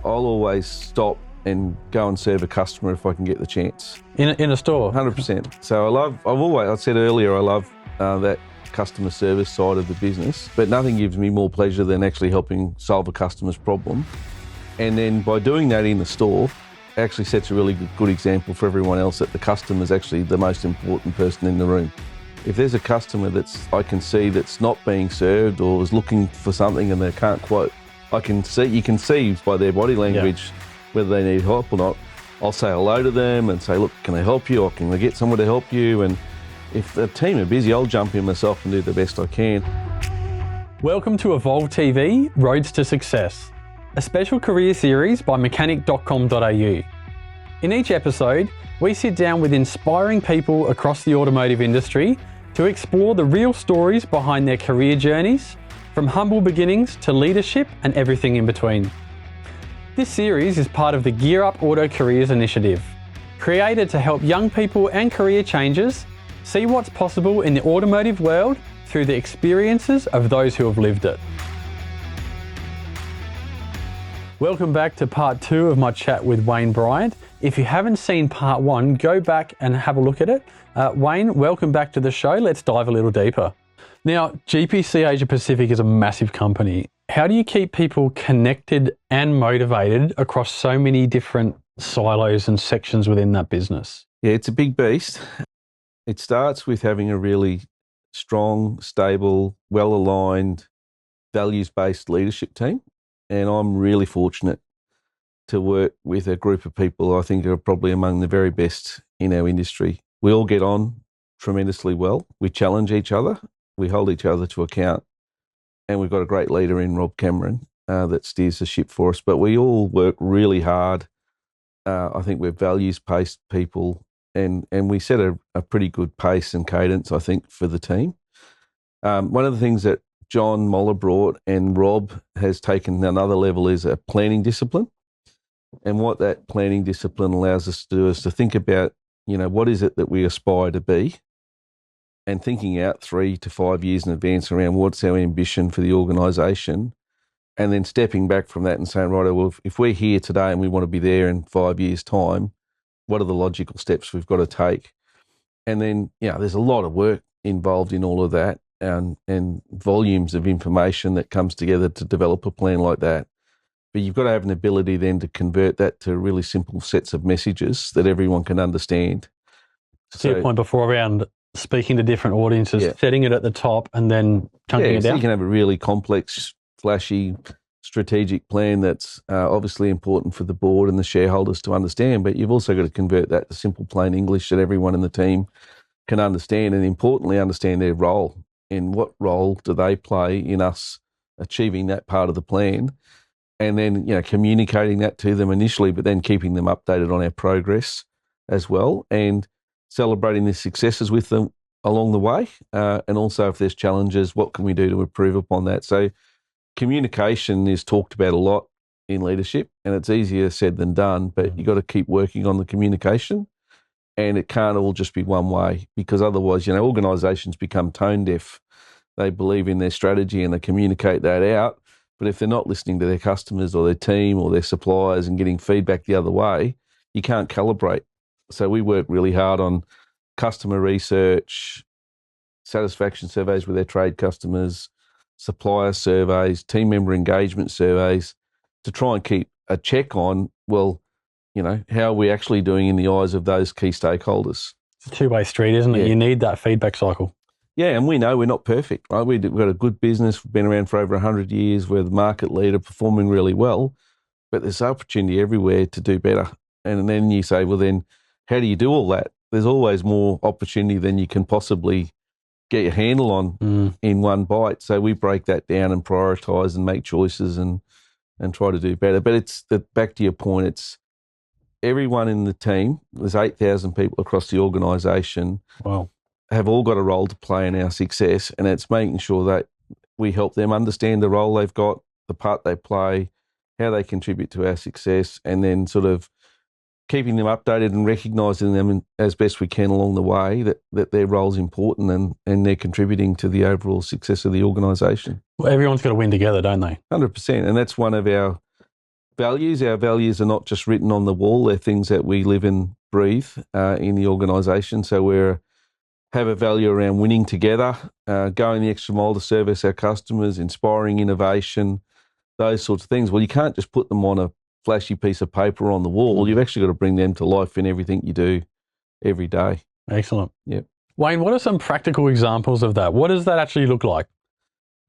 I'll always stop and go and serve a customer if I can get the chance. In a store? 100%. So I said earlier, I love that customer service side of the business, but nothing gives me more pleasure than actually helping solve a customer's problem. And then by doing that in the store, it actually sets a really good example for everyone else that the customer is actually the most important person in the room. If there's a customer I can see that's not being served or is looking for something and they can't quote, you can see by their body language whether they need help or not. I'll say hello to them and say, look, can I help you, or can I get someone to help you? And if the team are busy, I'll jump in myself and do the best I can. Welcome to Evolve TV, Roads to Success, a special career series by Mechanic.com.au. In each episode, we sit down with inspiring people across the automotive industry to explore the real stories behind their career journeys, from humble beginnings to leadership and everything in between. This series is part of the Gear Up Auto Careers initiative, created to help young people and career changers see what's possible in the automotive world through the experiences of those who have lived it. Welcome back to part 2 of my chat with Wayne Bryant. If you haven't seen part 1, go back and have a look at it. Wayne, welcome back to the show. Let's dive a little deeper. Now, GPC Asia Pacific is a massive company. How do you keep people connected and motivated across so many different silos and sections within that business? Yeah, it's a big beast. It starts with having a really strong, stable, well-aligned, values-based leadership team. And I'm really fortunate to work with a group of people I think are probably among the very best in our industry. We all get on tremendously well. We challenge each other. We hold each other to account. And we've got a great leader in Rob Cameron that steers the ship for us. But we all work really hard. I think we're values-based people, and we set a pretty good pace and cadence, I think, for the team. One of the things that John Moller brought and Rob has taken another level is a planning discipline. And what that planning discipline allows us to do is to think about, what is it that we aspire to be, and thinking out 3 to 5 years in advance around what's our ambition for the organisation, and then stepping back from that and saying, right, well, if we're here today and we want to be there in 5 years' time, what are the logical steps we've got to take? And then, there's a lot of work involved in all of that, and volumes of information that comes together to develop a plan like that. But you've got to have an ability then to convert that to really simple sets of messages that everyone can understand. To your point before around speaking to different audiences, setting it at the top and then chunking it down. You can have a really complex, flashy, strategic plan that's obviously important for the board and the shareholders to understand, but you've also got to convert that to simple, plain English that everyone in the team can understand, and importantly understand their role. And what role do they play in us achieving that part of the plan? And then, communicating that to them initially, but then keeping them updated on our progress as well, and celebrating the successes with them along the way. And also, if there's challenges, what can we do to improve upon that? So communication is talked about a lot in leadership, and it's easier said than done, but you've got to keep working on the communication, and it can't all just be one way, because otherwise, organisations become tone deaf. They believe in their strategy and they communicate that out. But if they're not listening to their customers or their team or their suppliers and getting feedback the other way, you can't calibrate. So we work really hard on customer research, satisfaction surveys with their trade customers, supplier surveys, team member engagement surveys, to try and keep a check on, how are we actually doing in the eyes of those key stakeholders? It's a two-way street, isn't it? You need that feedback cycle. Yeah, and we know we're not perfect, right? We've got a good business. We've been around for over 100 years. We're the market leader, performing really well, but there's opportunity everywhere to do better. And then you say, well, then how do you do all that? There's always more opportunity than you can possibly get your handle on in one bite. So we break that down and prioritise and make choices and try to do better. But back to your point, it's everyone in the team. There's 8,000 people across the organisation. Wow. Have all got a role to play in our success, and it's making sure that we help them understand the role they've got, the part they play, how they contribute to our success, and then sort of keeping them updated and recognising them as best we can along the way, that their role's important and they're contributing to the overall success of the organisation. Well, everyone's got to win together, don't they? 100%, and that's one of our values. Our values are not just written on the wall; they're things that we live and breathe in the organisation. So we have a value around winning together, going the extra mile to service our customers, inspiring innovation, those sorts of things. Well, you can't just put them on a flashy piece of paper on the wall. You've actually got to bring them to life in everything you do every day. Excellent. Yep. Wayne, what are some practical examples of that? What does that actually look like?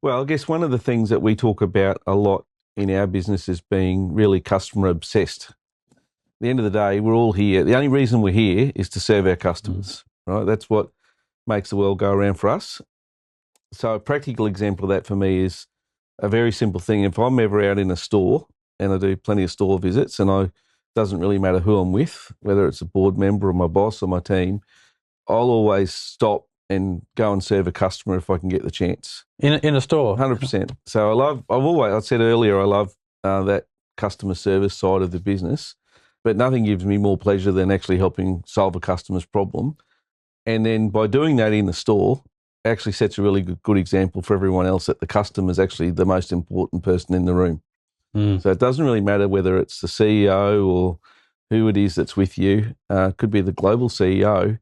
Well, I guess one of the things that we talk about a lot in our business is being really customer obsessed. At the end of the day, we're all here. The only reason we're here is to serve our customers, right? That's what makes the world go around for us. So a practical example of that for me is a very simple thing. If I'm ever out in a store, and I do plenty of store visits, and it doesn't really matter who I'm with, whether it's a board member or my boss or my team, I'll always stop and go and serve a customer if I can get the chance. In a store? 100%. So I said earlier, I love that customer service side of the business, but nothing gives me more pleasure than actually helping solve a customer's problem. And then by doing that in the store, actually sets a really good example for everyone else that the customer is actually the most important person in the room. So it doesn't really matter whether it's the CEO or who it is that's with you. Could be the global CEO.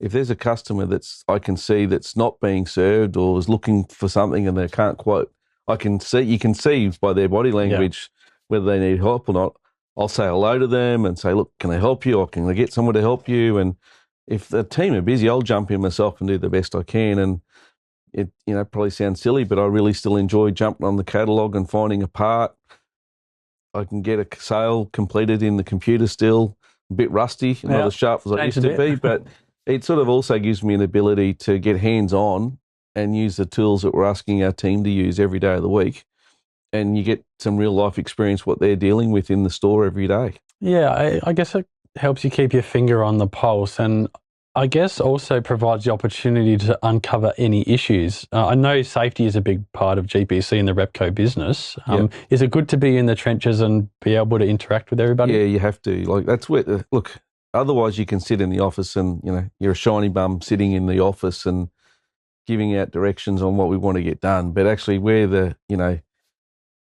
If there's a customer I can see that's not being served or is looking for something and they can't quote, you can see by their body language whether they need help or not. I'll say hello to them and say, look, can I help you or can I get someone to help you? And if the team are busy, I'll jump in myself and do the best I can. And it probably sounds silly, but I really still enjoy jumping on the catalogue and finding a part. I can get a sale completed in the computer still, a bit rusty, not as sharp as I used to be, but it sort of also gives me an ability to get hands-on and use the tools that we're asking our team to use every day of the week. And you get some real-life experience what they're dealing with in the store every day. Yeah, I guess it helps you keep your finger on the pulse, and I guess also provides the opportunity to uncover any issues. I know safety is a big part of GPC and the Repco business. Is it good to be in the trenches and be able to interact with everybody? Yeah, you have to. Like that's where look. Otherwise, you can sit in the office and you're a shiny bum sitting in the office and giving out directions on what we want to get done. But actually, where the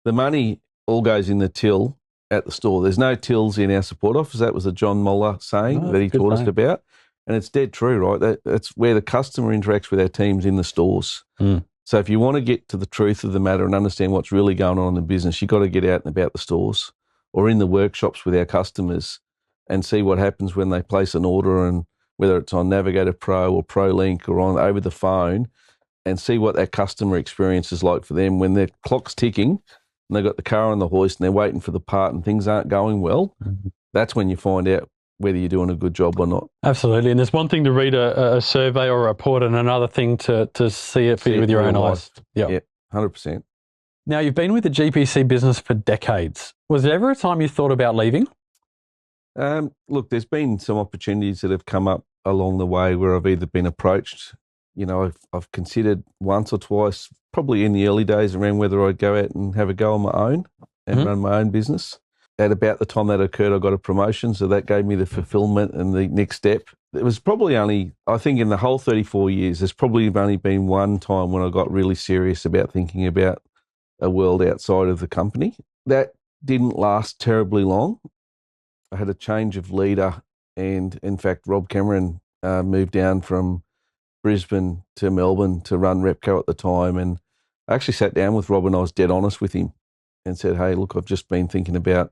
money all goes in the till at the store. There's no tills in our support office. That was a John Moller saying that he taught us about. And it's dead true, right? That's where the customer interacts with our teams in the stores. So if you want to get to the truth of the matter and understand what's really going on in the business, you've got to get out and about the stores or in the workshops with our customers and see what happens when they place an order, and whether it's on Navigator Pro or ProLink or on over the phone, and see what that customer experience is like for them when their clock's ticking and they've got the car on the hoist and they're waiting for the part and things aren't going well. That's when you find out whether you're doing a good job or not. Absolutely. And there's one thing to read a survey or a report and another thing to see it with your own eyes. Yeah, 100%. Now, you've been with the GPC business for decades. Was there ever a time you thought about leaving? Look, there's been some opportunities that have come up along the way where I've either been approached, I've considered once or twice, probably in the early days, around whether I'd go out and have a go on my own and run my own business. At about the time that occurred, I got a promotion, so that gave me the fulfillment and the next step. It was probably only, I think in the whole 34 years, there's probably only been one time when I got really serious about thinking about a world outside of the company. That didn't last terribly long. I had a change of leader, and in fact, Rob Cameron moved down from Brisbane to Melbourne to run Repco at the time. And I actually sat down with Rob and I was dead honest with him and said, hey, look, I've just been thinking about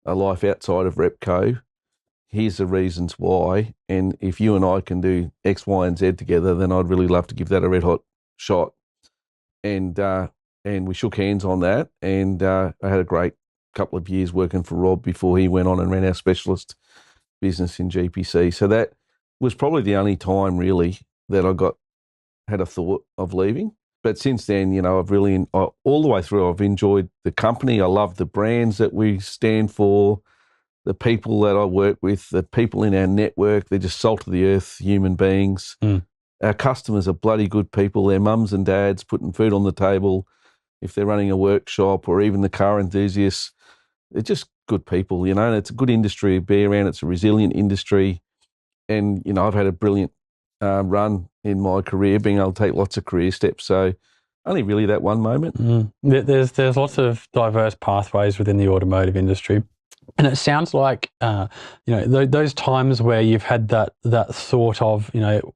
a life outside of Repco. Here's the reasons why. And if you and I can do X, Y, and Z together, then I'd really love to give that a red hot shot. And we shook hands on that. And I had a great couple of years working for Rob before he went on and ran our specialist business in GPC. So that was probably the only time really that I had a thought of leaving. But since then, I've really, all the way through, I've enjoyed the company. I love the brands that we stand for, the people that I work with, the people in our network. They're just salt of the earth human beings. Our customers are bloody good people. They're mums and dads putting food on the table. If they're running a workshop or even the car enthusiasts, they're just good people, and it's a good industry to be around. It's a resilient industry. And, I've had a brilliant run in my career, being able to take lots of career steps. So only really that one moment. There's lots of diverse pathways within the automotive industry. And it sounds like, those times where you've had that thought of,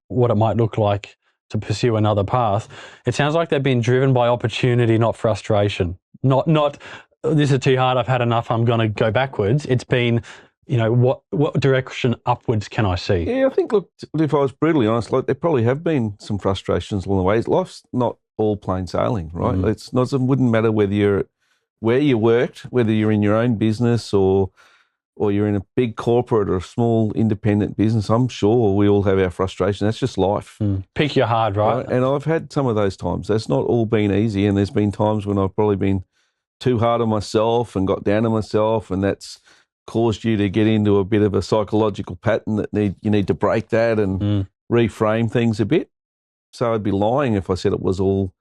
what it might look like to pursue another path, it sounds like they've been driven by opportunity, not frustration. Not this is too hard, I've had enough, I'm going to go backwards. It's been, what direction upwards can I see? Yeah, I think, look, if I was brutally honest, like there probably have been some frustrations along the way. Life's not all plain sailing, right? It's not. It wouldn't matter where you worked, whether you're in your own business or you're in a big corporate or a small independent business. I'm sure we all have our frustration. That's just life. Pick your hard, right? And I've had some of those times. That's not all been easy, and there's been times when I've probably been too hard on myself and got down on myself, and that's caused you to get into a bit of a psychological pattern that you need to break that and reframe things a bit. So I'd be lying if I said it was all.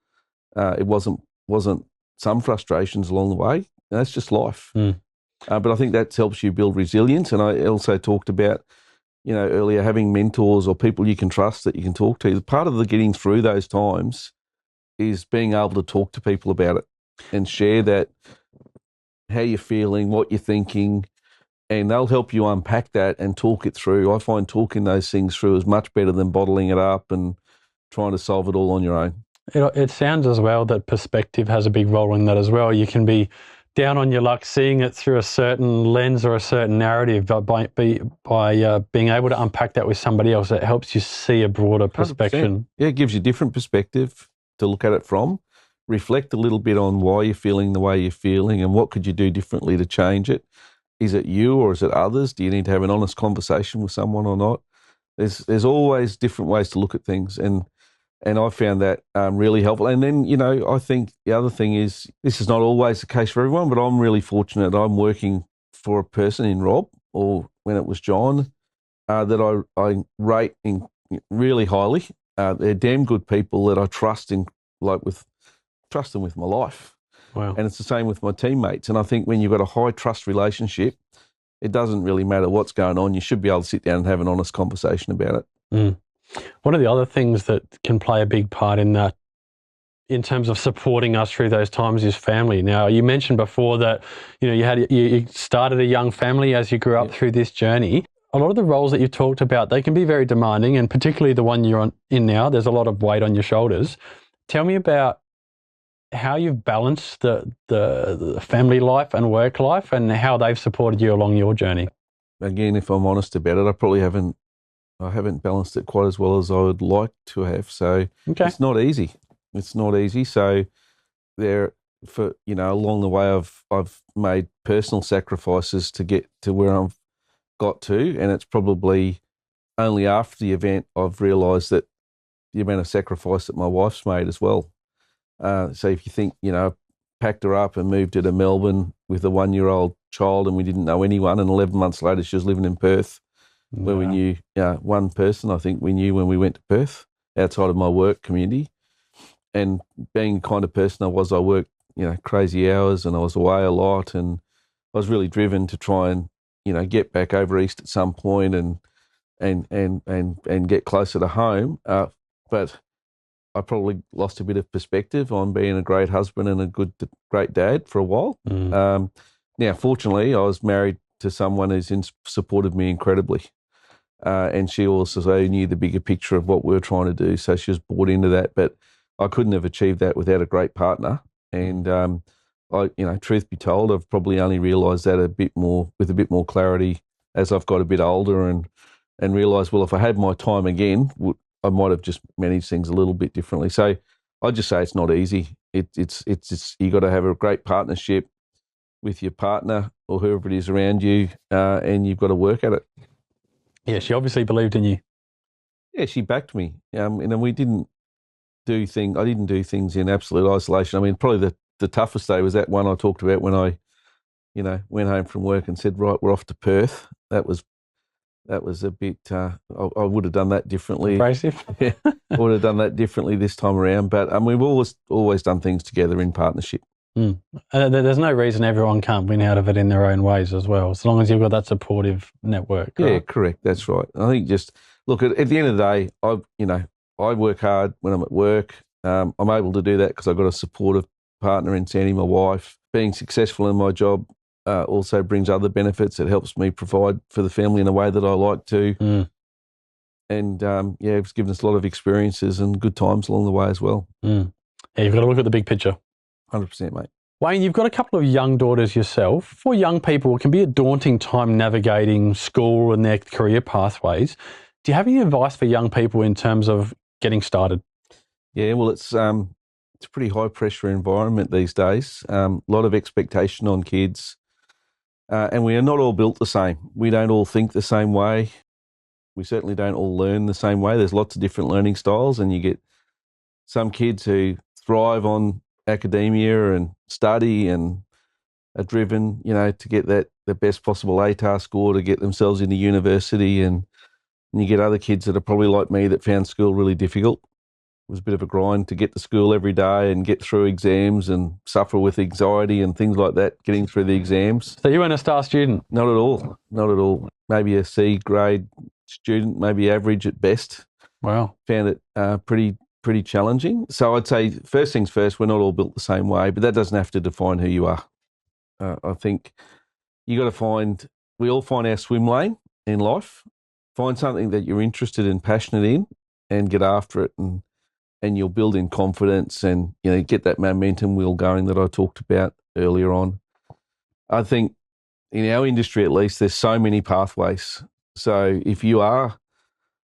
It wasn't some frustrations along the way. That's just life. But I think that helps you build resilience. And I also talked about, earlier, having mentors or people you can trust that you can talk to. Part of the getting through those times is being able to talk to people about it and share that, how you're feeling, what you're thinking, and they'll help you unpack that and talk it through. I find talking those things through is much better than bottling it up and trying to solve it all on your own. It sounds as well that perspective has a big role in that as well. You can be down on your luck, seeing it through a certain lens or a certain narrative, but by being able to unpack that with somebody else, it helps you see a broader perspective. 100%. Yeah, it gives you different perspective to look at it from. Reflect a little bit on why you're feeling the way you're feeling and what could you do differently to change it. Is it you or is it others? Do you need to have an honest conversation with someone or not? There's always different ways to look at things, and I found that really helpful. And then, I think the other thing is, this is not always the case for everyone, but I'm really fortunate. I'm working for a person in Rob, or when it was John, that I rate really highly. They're damn good people that I trust trust them with my life. Wow. And it's the same with my teammates. And I think when you've got a high trust relationship, it doesn't really matter what's going on. You should be able to sit down and have an honest conversation about it. One of the other things that can play a big part in that, in terms of supporting us through those times, is family. Now, you mentioned before that, you started a young family as you grew up through this journey. A lot of the roles that you've talked about, they can be very demanding, and particularly the one you're in now, there's a lot of weight on your shoulders. Tell me about how you've balanced the family life and work life, and how they've supported you along your journey. Again, if I'm honest about it, I haven't balanced it quite as well as I would like to have. So It's not easy. It's not easy. So along the way, I've made personal sacrifices to get to where I've got to, and it's probably only after the event I've realised that the amount of sacrifice that my wife's made as well. So if you think, packed her up and moved her to Melbourne with a 1-year-old child, and we didn't know anyone, and 11 months later she was living in Perth, where we knew one person, I think we knew when we went to Perth, outside of my work community. And being the kind of person I was, I worked, crazy hours, and I was away a lot, and I was really driven to try and, get back over east at some point and get closer to home. But I probably lost a bit of perspective on being a great husband and a great dad for a while. Now, fortunately, I was married to someone who's supported me incredibly. And she also knew the bigger picture of what we were trying to do. So she was bought into that. But I couldn't have achieved that without a great partner. And, truth be told, I've probably only realised that with a bit more clarity as I've got a bit older and realised, well, if I had my time again, I might have just managed things a little bit differently. So I'd just say it's not easy. It's you got to have a great partnership with your partner or whoever it is around you, and you've got to work at it. Yeah, she obviously believed in you. Yeah, she backed me. And we didn't do things. I didn't do things in absolute isolation. I mean, probably the toughest day was that one I talked about when I, went home from work and said, right, we're off to Perth. That was a bit, I would have done that differently. Impressive. Yeah, I would have done that differently this time around. But we've always done things together in partnership. There's no reason everyone can't win out of it in their own ways as well, as long as you've got that supportive network. Right? Yeah, correct. That's right. I think just, look, at the end of the day, I work hard when I'm at work. I'm able to do that because I've got a supportive partner in Sandy, my wife. Being successful in my job also brings other benefits. It helps me provide for the family in a way that I like to. And it's given us a lot of experiences and good times along the way as well. Yeah, you've got to look at the big picture. 100%, mate. Wayne, you've got a couple of young daughters yourself. For young people, it can be a daunting time navigating school and their career pathways. Do you have any advice for young people in terms of getting started? Yeah, well, it's a pretty high pressure environment these days. A lot of expectation on kids, and we are not all built the same. We don't all think the same way. We certainly don't all learn the same way. There's lots of different learning styles, and you get some kids who thrive on academia and study and are driven, to get the best possible ATAR score to get themselves into university, and you get other kids that are probably like me that found school really difficult. It was a bit of a grind to get to school every day and get through exams and suffer with anxiety and things like that, getting through the exams. So you weren't a star student? Not at all. Not at all. Maybe a C grade student, maybe average at best. Wow. Found it pretty challenging. So I'd say first things first, we're not all built the same way, but that doesn't have to define who you are. I think you got to we all find our swim lane in life. Find something that you're interested and passionate in and get after it, and you'll build in confidence and, get that momentum wheel going that I talked about earlier on. I think in our industry, at least, there's so many pathways. So if you are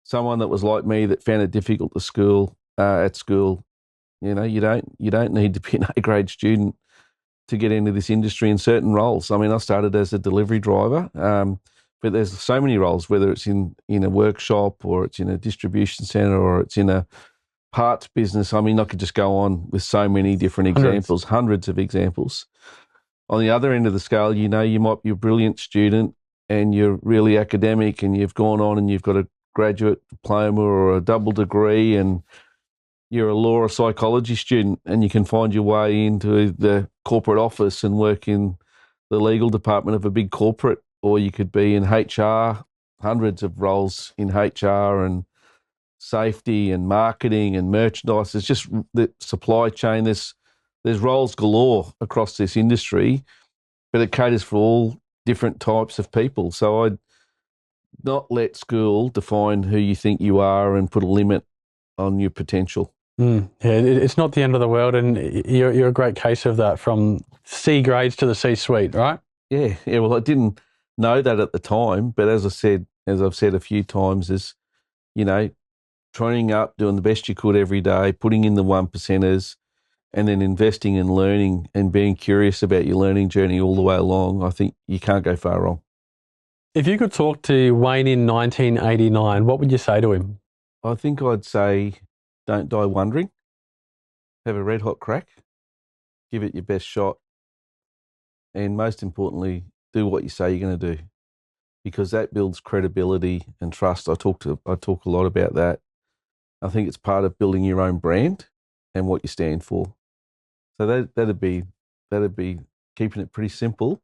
someone that was like me that found it difficult at school, you don't need to be an A-grade student to get into this industry in certain roles. I mean, I started as a delivery driver, but there's so many roles, whether it's in a workshop or it's in a distribution centre or it's in a parts business. I mean, I could just go on with so many different examples, hundreds of examples. On the other end of the scale, you might be a brilliant student and you're really academic and you've gone on and you've got a graduate diploma or a double degree and you're a law or psychology student and you can find your way into the corporate office and work in the legal department of a big corporate, or you could be in HR, hundreds of roles in HR and safety and marketing and merchandise. There's just the supply chain. There's roles galore across this industry, but it caters for all different types of people. So I'd not let school define who you think you are and put a limit on your potential. Yeah, it's not the end of the world, and you're a great case of that, from C grades to the C-suite, right? Yeah. Well, I didn't know that at the time, but as I've said a few times, is training up, doing the best you could every day, putting in the 1%ers, and then investing in learning and being curious about your learning journey all the way along. I think you can't go far wrong. If you could talk to Wayne in 1989, what would you say to him? I think I'd say, don't die wondering. Have a red hot crack. Give it your best shot. And most importantly, do what you say you're going to do, because that builds credibility and trust. I talk a lot about that. I think it's part of building your own brand and what you stand for. So that'd be keeping it pretty simple.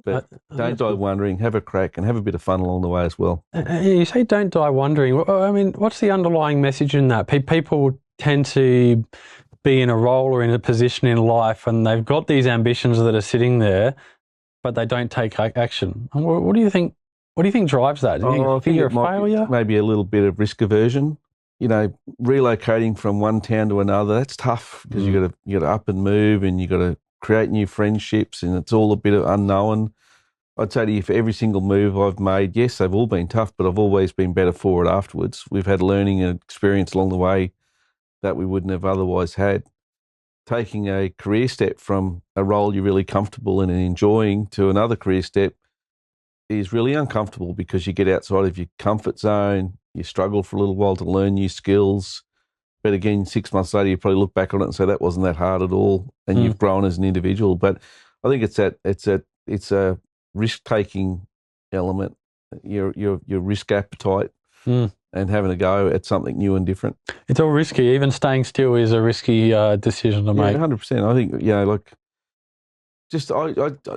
But don't die wondering, have a crack and have a bit of fun along the way as well. You say don't die wondering. I mean, what's the underlying message in that? People tend to be in a role or in a position in life and they've got these ambitions that are sitting there, but they don't take action. What do you think? What do you think drives that? Do you think fear of failure? Maybe a little bit of risk aversion. Relocating from one town to another, that's tough because you got to up and move and you got to create new friendships, and it's all a bit of unknown. I'd say to you, for every single move I've made, yes, they've all been tough, but I've always been better for it afterwards. We've had learning and experience along the way that we wouldn't have otherwise had. Taking a career step from a role you're really comfortable in and enjoying to another career step is really uncomfortable because you get outside of your comfort zone, you struggle for a little while to learn new skills. But again, 6 months later, you probably look back on it and say that wasn't that hard at all, and you've grown as an individual. But I think it's a risk-taking element, your risk appetite, and having a go at something new and different. It's all risky. Even staying still is a risky decision to make. 100%. I think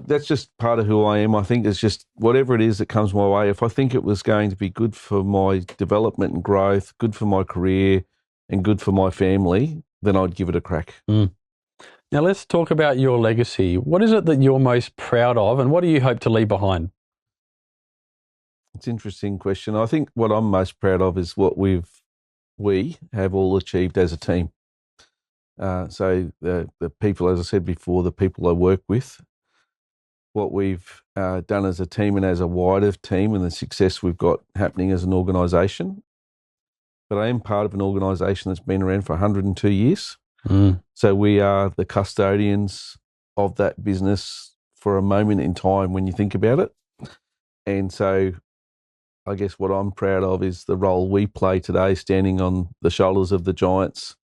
that's just part of who I am. I think it's just whatever it is that comes my way. If I think it was going to be good for my development and growth, good for my career, and good for my family, then I'd give it a crack. Mm. Now let's talk about your legacy. What is it that you're most proud of, and what do you hope to leave behind? It's an interesting question. I think what I'm most proud of is what we have all achieved as a team. So the people, as I said before, the people I work with, what we've done as a team and as a wider team, and the success we've got happening as an organisation. But I am part of an organisation that's been around for 102 years. Mm. So we are the custodians of that business for a moment in time when you think about it. And so I guess what I'm proud of is the role we play today, standing on the shoulders of the giants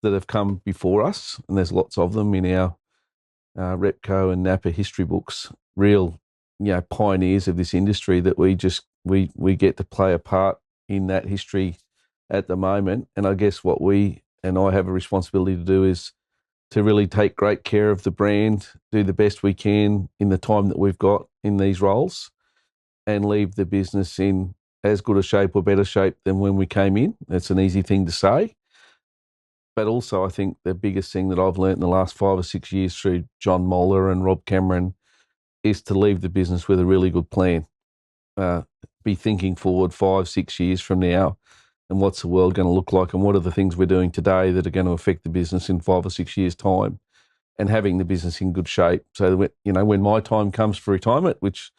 that have come before us. And there's lots of them in our Repco and Napa history books, real pioneers of this industry that we get to play a part in that history at the moment. And I guess what we and I have a responsibility to do is to really take great care of the brand, do the best we can in the time that we've got in these roles, and leave the business in as good a shape or better shape than when we came in. That's an easy thing to say. But also I think the biggest thing that I've learned in the last 5 or 6 years through John Moeller and Rob Cameron is to leave the business with a really good plan. Be thinking forward 5, 6 years from now, and what's the world going to look like, and what are the things we're doing today that are going to affect the business in 5 or 6 years' time, and having the business in good shape. So that, when my time comes for retirement, which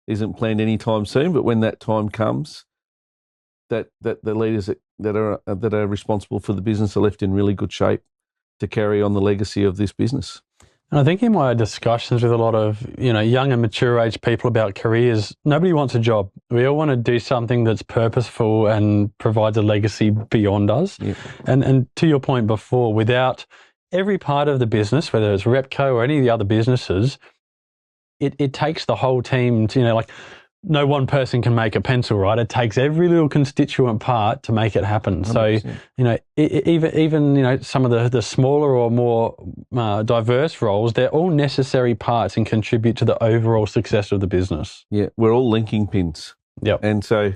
isn't planned anytime soon, but when that time comes, that the leaders that are responsible for the business are left in really good shape to carry on the legacy of this business. And I think in my discussions with a lot of, young and mature age people about careers, nobody wants a job. We all want to do something that's purposeful and provides a legacy beyond us. Yep. And to your point before, without every part of the business, whether it's Repco or any of the other businesses, it takes the whole team to, like, no one person can make a pencil, right? It takes every little constituent part to make it happen. 100%. So, even some of the smaller or more diverse roles, they're all necessary parts and contribute to the overall success of the business. Yeah, we're all linking pins. Yep. And so,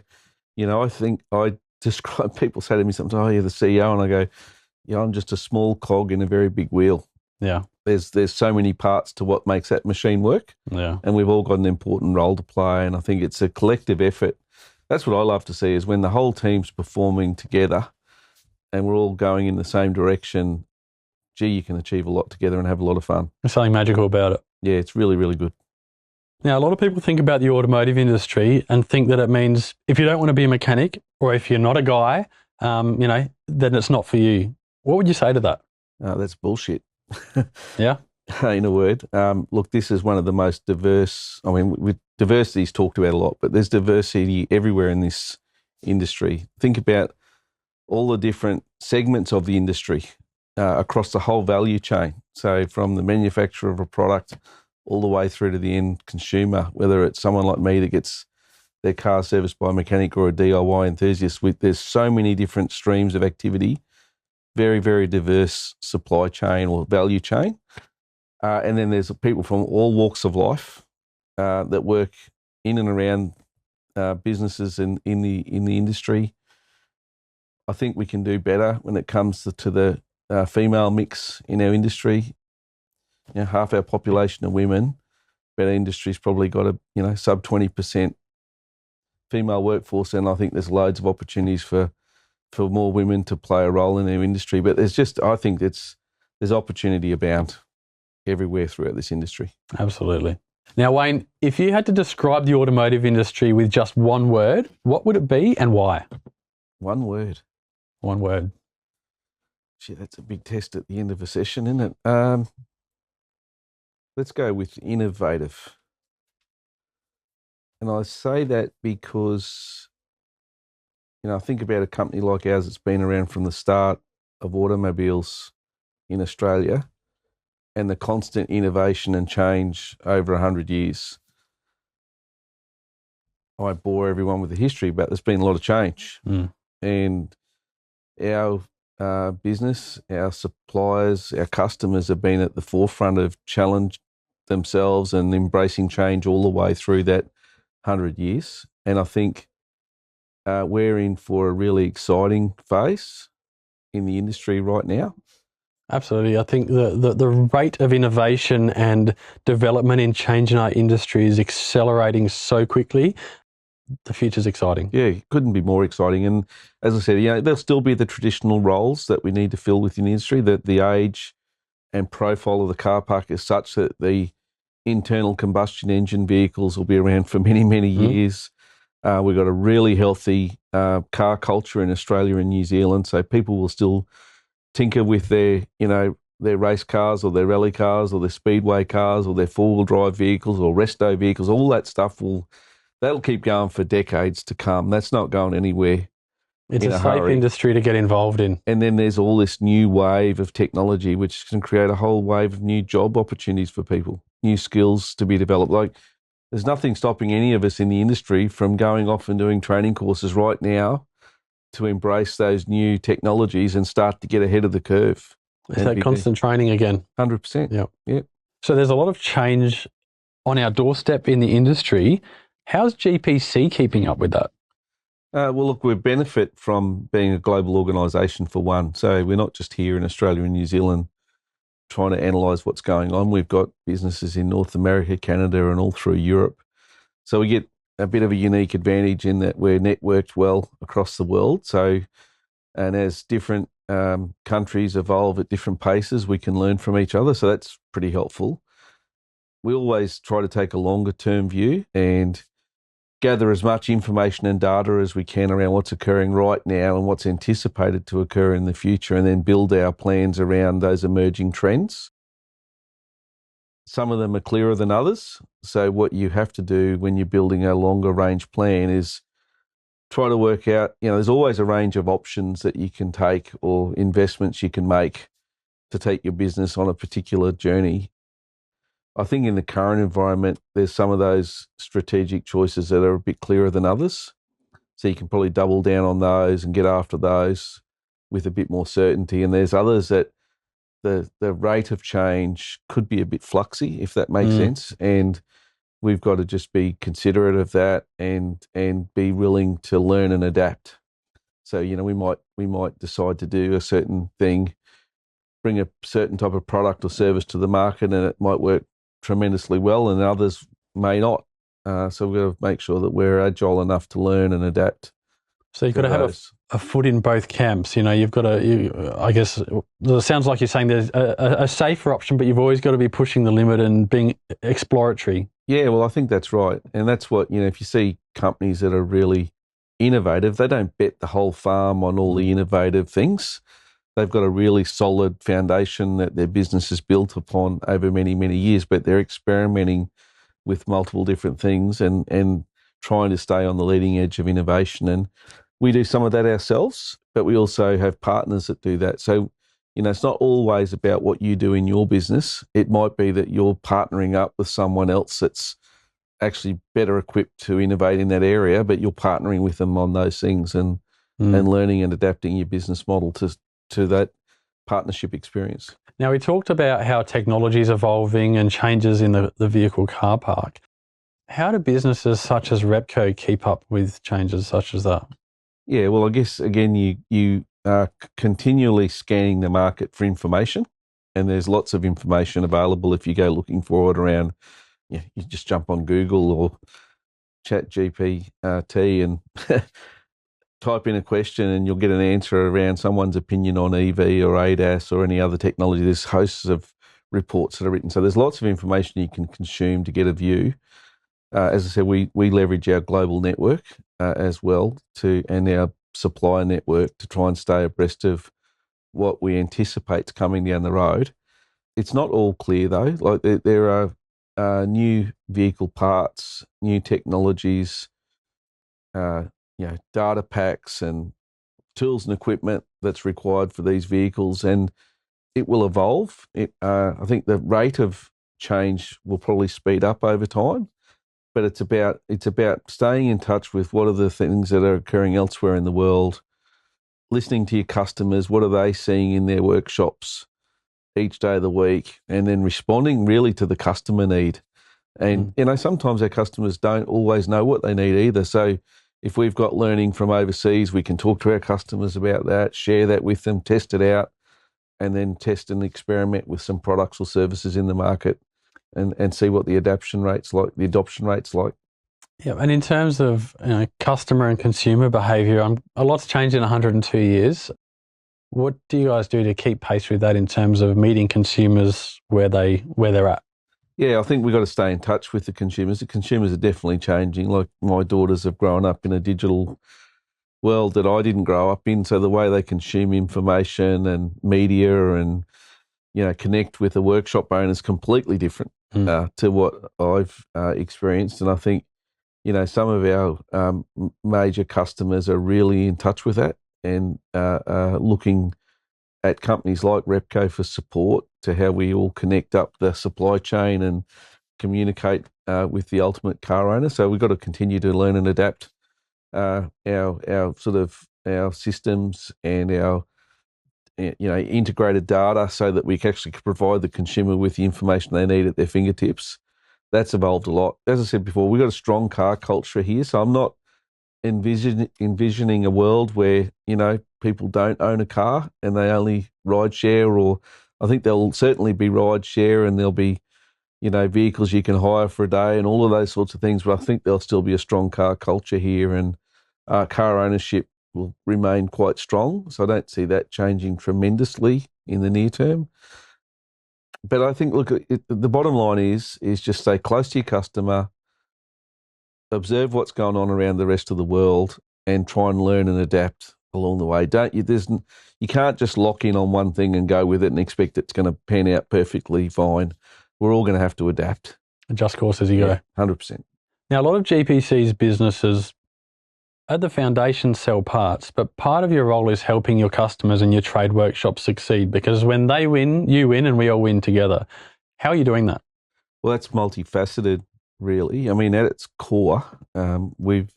I think I describe, people say to me sometimes, oh, you're the CEO. And I go, yeah, I'm just a small cog in a very big wheel. Yeah. There's so many parts to what makes that machine work. Yeah. And we've all got an important role to play. And I think it's a collective effort. That's what I love to see, is when the whole team's performing together and we're all going in the same direction, gee, you can achieve a lot together and have a lot of fun. There's something magical about it. Yeah, it's really, really good. Now, a lot of people think about the automotive industry and think that it means if you don't want to be a mechanic, or if you're not a guy, then it's not for you. What would you say to that? That's bullshit. Yeah. In a word. Look, this is one of the most diverse, diversity is talked about a lot, but there's diversity everywhere in this industry. Think about all the different segments of the industry across the whole value chain. So from the manufacturer of a product all the way through to the end consumer, whether it's someone like me that gets their car serviced by a mechanic or a DIY enthusiast. There's so many different streams of activity, very, very diverse supply chain or value chain. And then there's people from all walks of life that work in and around businesses in the industry. I think we can do better when it comes to the female mix in our industry. Half our population are women, but our industry's probably got a sub 20% female workforce, and I think there's loads of opportunities for more women to play a role in our industry. But I think there's opportunity abound everywhere throughout this industry. Absolutely. Now, Wayne, if you had to describe the automotive industry with just one word, what would it be and why? One word. One word. Gee, that's a big test at the end of a session, isn't it? Let's go with innovative. And I say that because, I think about a company like ours that's been around from the start of automobiles in Australia, and the constant innovation and change over 100 years. I bore everyone with the history, but there's been a lot of change. And our business, our suppliers, our customers have been at the forefront of challenge themselves and embracing change all the way through that 100 years. And I think we're in for a really exciting phase in the industry right now. Absolutely. I think the rate of innovation and development in change in our industry is accelerating so quickly. The future's exciting. Yeah, it couldn't be more exciting. And as I said, there'll still be the traditional roles that we need to fill within the industry. That the age and profile of the car park is such that the internal combustion engine vehicles will be around for many, many Mm. years. We've got a really healthy car culture in Australia and New Zealand, so people will still tinker with their race cars or their rally cars or their speedway cars or their four-wheel drive vehicles or resto vehicles. All that stuff that'll keep going for decades to come. That's not going anywhere It's in a a safe hurry. industry to get involved in. And then there's all this new wave of technology, which can create a whole wave of new job opportunities for people, new skills to be developed. Like, there's nothing stopping any of us in the industry from going off and doing training courses right now to embrace those new technologies and start to get ahead of the curve. It's that constant training again. 100%. Yeah. Yeah. So there's a lot of change on our doorstep in the industry. How's GPC keeping up with that? Well, look, we benefit from being a global organisation for one. So we're not just here in Australia and New Zealand trying to analyse what's going on. We've got businesses in North America, Canada, and all through Europe. So we get a bit of a unique advantage in that we're networked well across the world. So, and as different countries evolve at different paces, we can learn from each other. So that's pretty helpful. We always try to take a longer term view and gather as much information and data as we can around what's occurring right now and what's anticipated to occur in the future, and then build our plans around those emerging trends. Some of them are clearer than others. So what you have to do when you're building a longer range plan is try to work out, there's always a range of options that you can take or investments you can make to take your business on a particular journey. I think in the current environment, there's some of those strategic choices that are a bit clearer than others. So you can probably double down on those and get after those with a bit more certainty. And there's others that the rate of change could be a bit fluxy, if that makes sense. And we've got to just be considerate of that and be willing to learn and adapt. So, we might decide to do a certain thing, bring a certain type of product or service to the market, and it might work tremendously well, and others may not. So we've got to make sure that we're agile enough to learn and adapt. So you've got to have a foot in both camps. You've got to, I guess, it sounds like you're saying there's a safer option, but you've always got to be pushing the limit and being exploratory. Yeah, well, I think that's right. And that's what, if you see companies that are really innovative, they don't bet the whole farm on all the innovative things. They've got a really solid foundation that their business is built upon over many, many years, but they're experimenting with multiple different things and trying to stay on the leading edge of innovation. And we do some of that ourselves, but we also have partners that do that. So, it's not always about what you do in your business. It might be that you're partnering up with someone else that's actually better equipped to innovate in that area, but you're partnering with them on those things and learning and adapting your business model to that partnership experience. Now, we talked about how technology is evolving and changes in the vehicle car park. How do businesses such as Repco keep up with changes such as that? Yeah, well, I guess, again, you are continually scanning the market for information, and there's lots of information available if you go looking for it around. You just jump on Google or Chat GPT and type in a question and you'll get an answer around someone's opinion on EV or ADAS or any other technology. There's hosts of reports that are written. So there's lots of information you can consume to get a view. As I said, we leverage our global network as well and our supplier network to try and stay abreast of what we anticipate's coming down the road. It's not all clear though. Like there are new vehicle parts, new technologies, data packs and tools and equipment that's required for these vehicles, and it will evolve. I think the rate of change will probably speed up over time, but it's about staying in touch with what are the things that are occurring elsewhere in the world, listening to your customers, what are they seeing in their workshops each day of the week, and then responding really to the customer need. And, sometimes our customers don't always know what they need either. So if we've got learning from overseas, we can talk to our customers about that, share that with them, test it out, and then test and experiment with some products or services in the market and see what the adoption rate's like. Yeah, and in terms of customer and consumer behaviour, a lot's changed in 102 years. What do you guys do to keep pace with that in terms of meeting consumers where they're at? Yeah, I think we've got to stay in touch with the consumers. The consumers are definitely changing. Like my daughters have grown up in a digital world that I didn't grow up in. So the way they consume information and media and, connect with a workshop owner is completely different to what I've experienced. And I think, some of our major customers are really in touch with that and looking at companies like Repco for support to how we all connect up the supply chain and communicate with the ultimate car owner. So we've got to continue to learn and adapt our systems and our integrated data so that we can actually provide the consumer with the information they need at their fingertips. That's evolved a lot. As I said before, we've got a strong car culture here, so I'm not envisioning a world where people don't own a car and they only ride share, or I think there'll certainly be ride share and there'll be vehicles you can hire for a day and all of those sorts of things, but I think there'll still be a strong car culture here, and car ownership will remain quite strong, so I don't see that changing tremendously in the near term. But I think, look, the bottom line is just stay close to your customer, observe what's going on around the rest of the world, and try and learn and adapt along the way. You can't just lock in on one thing and go with it and expect it's going to pan out perfectly fine. We're all going to have to adapt. Adjust course as you go. 100%. Now, a lot of GPC's businesses at the foundation sell parts, but part of your role is helping your customers and your trade workshops succeed, because when they win, you win, and we all win together. How are you doing that? Well, that's multifaceted, really. I mean, at its core, we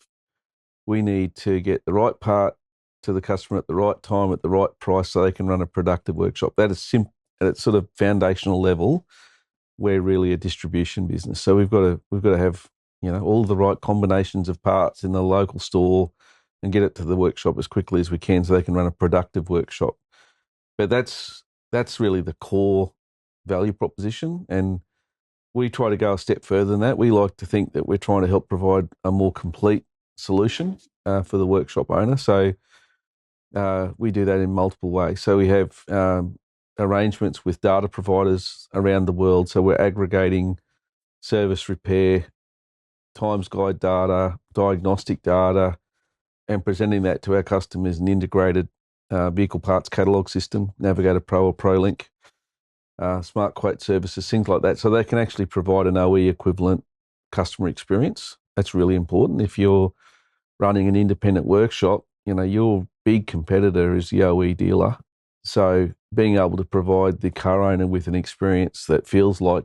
need to get the right part to the customer at the right time, at the right price, so they can run a productive workshop. That is at its sort of foundational level. We're really a distribution business, so we've got to have all the right combinations of parts in the local store and get it to the workshop as quickly as we can, so they can run a productive workshop. But that's really the core value proposition, and we try to go a step further than that. We like to think that we're trying to help provide a more complete solution for the workshop owner. So we do that in multiple ways. So we have arrangements with data providers around the world. So we're aggregating service repair, times guide data, diagnostic data, and presenting that to our customers in an integrated vehicle parts catalog system, Navigator Pro or ProLink, smart quote services, things like that. So they can actually provide an OE equivalent customer experience. That's really important. If you're running an independent workshop, your big competitor is the OE dealer. So being able to provide the car owner with an experience that feels like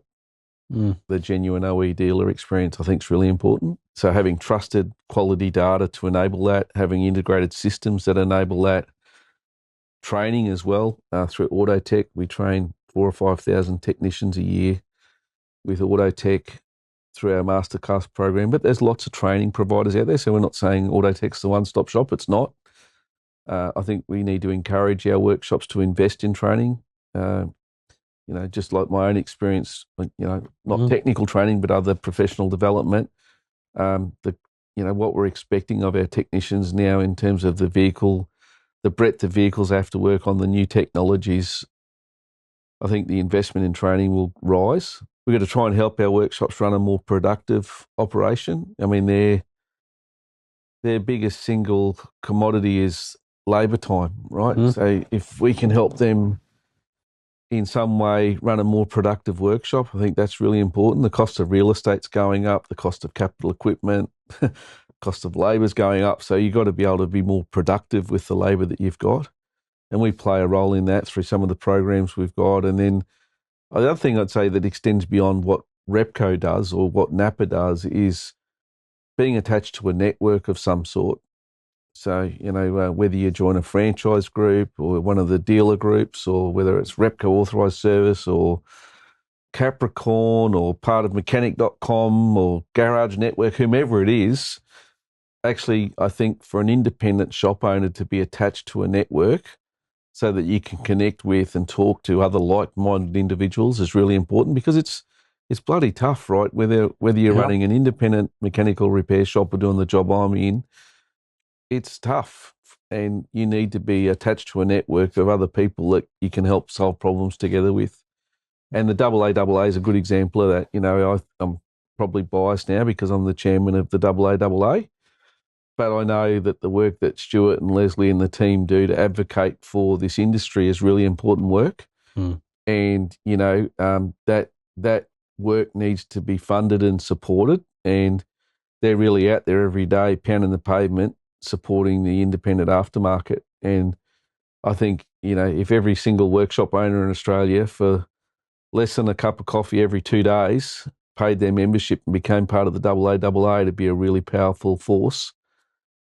the genuine OE dealer experience, I think, is really important. So having trusted quality data to enable that, having integrated systems that enable that, training as well through Autotech. We train 4,000 or 5,000 technicians a year with Autotech through our masterclass program. But there's lots of training providers out there, so we're not saying Autotech's the one-stop shop. It's not. I think we need to encourage our workshops to invest in training. Just like my own experience, not technical training, but other professional development. What we're expecting of our technicians now in terms of the vehicle, the breadth of vehicles they have to work on, the new technologies, I think the investment in training will rise. We've got to try and help our workshops run a more productive operation. I mean, their biggest single commodity is labour time, right? So if we can help them in some way run a more productive workshop, I think that's really important. The cost of real estate's going up, the cost of capital equipment, cost of labour's going up. So you've got to be able to be more productive with the labour that you've got. And we play a role in that through some of the programs we've got. And then the other thing I'd say that extends beyond what Repco does or what Napa does is being attached to a network of some sort. So, whether you join a franchise group or one of the dealer groups, or whether it's Repco Authorised Service or Capricorn or part of Mechanic.com or Garage Network, whomever it is, actually, I think for an independent shop owner to be attached to a network so that you can connect with and talk to other like-minded individuals is really important, because it's bloody tough, right? Whether you're running an independent mechanical repair shop or doing the job I'm in, it's tough, and you need to be attached to a network of other people that you can help solve problems together with. And the AAA is a good example of that. You know, I'm probably biased now because I'm the chairman of the AAA, but I know that the work that Stuart and Leslie and the team do to advocate for this industry is really important work. And, you know, that work needs to be funded and supported, and they're really out there every day pounding the pavement supporting the independent aftermarket. And I think, you know, if every single workshop owner in Australia for less than a cup of coffee every 2 days paid their membership and became part of the AAA, to be a really powerful force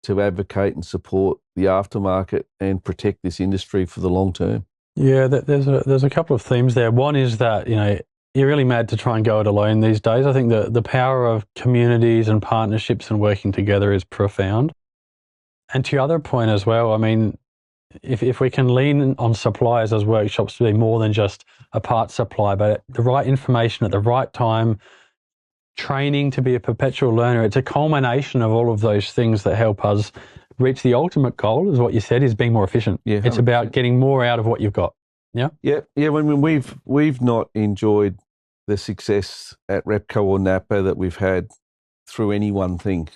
to advocate and support the aftermarket and protect this industry for the long term. Yeah, there's a couple of themes there. One is that, you know, you're really mad to try and go it alone these days. I think the power of communities and partnerships and working together is profound. And to your other point as well, I mean, if we can lean on suppliers as workshops to be more than just a parts supply, but the right information at the right time, training to be a perpetual learner, it's a culmination of all of those things that help us reach the ultimate goal, is what you said, is being more efficient. Yeah, 100%. It's about getting more out of what you've got. Yeah? Yeah. When we've not enjoyed the success at Repco or Napa that we've had through any one thing.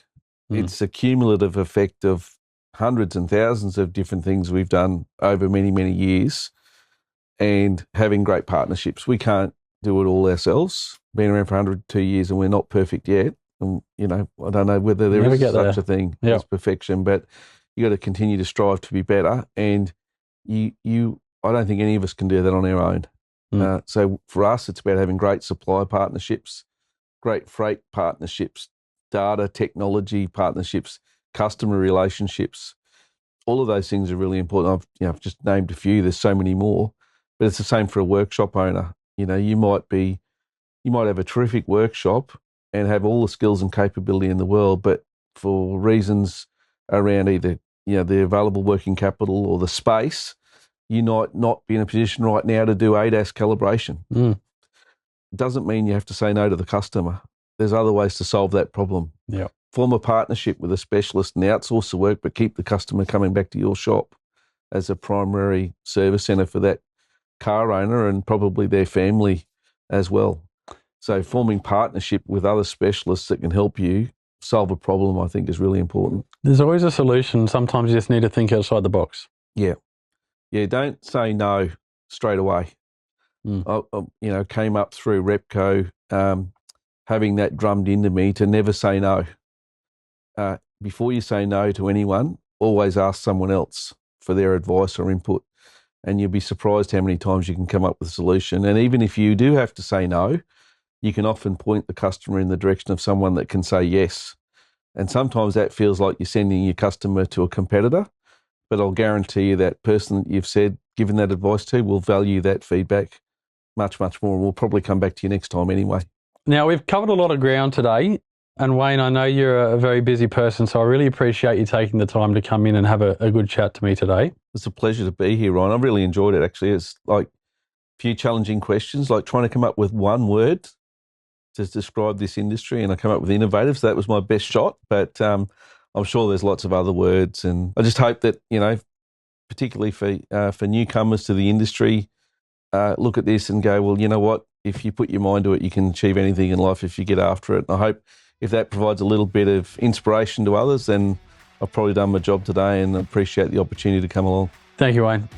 It's a cumulative effect of hundreds and thousands of different things we've done over many, many years, and having great partnerships. We can't do it all ourselves. Been around for 102 years and we're not perfect yet. And, you know, I don't know whether there is such a thing as perfection, but you got to continue to strive to be better. And I don't think any of us can do that on our own. So for us, it's about having great supply partnerships, great freight partnerships, data, technology partnerships, customer relationships. All of those things are really important. I've just named a few. There's so many more, but it's the same for a workshop owner. You know, you might have a terrific workshop and have all the skills and capability in the world, but for reasons around either, you know, the available working capital or the space, you might not be in a position right now to do ADAS calibration. Doesn't mean you have to say no to the customer. There's other ways to solve that problem. Yeah. Form a partnership with a specialist and outsource the work, but keep the customer coming back to your shop as a primary service centre for that car owner and probably their family as well. So forming partnership with other specialists that can help you solve a problem, I think, is really important. There's always a solution. Sometimes you just need to think outside the box. Yeah. Yeah, don't say no straight away. I came up through Repco having that drummed into me to never say no. Before you say no to anyone, always ask someone else for their advice or input, and you'll be surprised how many times you can come up with a solution. And even if you do have to say no, you can often point the customer in the direction of someone that can say yes. And sometimes that feels like you're sending your customer to a competitor, but I'll guarantee you that person that you've given that advice to will value that feedback much, much more, and will probably come back to you next time anyway. Now, we've covered a lot of ground today. And Wayne, I know you're a very busy person, so I really appreciate you taking the time to come in and have a good chat to me today. It's a pleasure to be here, Ryan. I've really enjoyed it, actually. It's like a few challenging questions, like trying to come up with one word to describe this industry, and I come up with innovative, so that was my best shot. But I'm sure there's lots of other words, and I just hope that, you know, particularly for newcomers to the industry, look at this and go, well, you know what? If you put your mind to it, you can achieve anything in life if you get after it. And I hope if that provides a little bit of inspiration to others, then I've probably done my job today, and appreciate the opportunity to come along. Thank you, Wayne.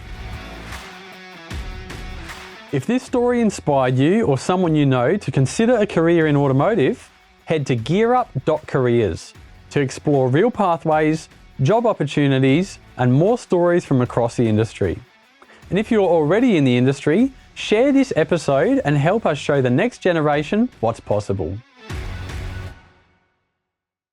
If this story inspired you or someone you know to consider a career in automotive, head to gearup.careers to explore real pathways, job opportunities, and more stories from across the industry. And if you're already in the industry, share this episode and help us show the next generation what's possible.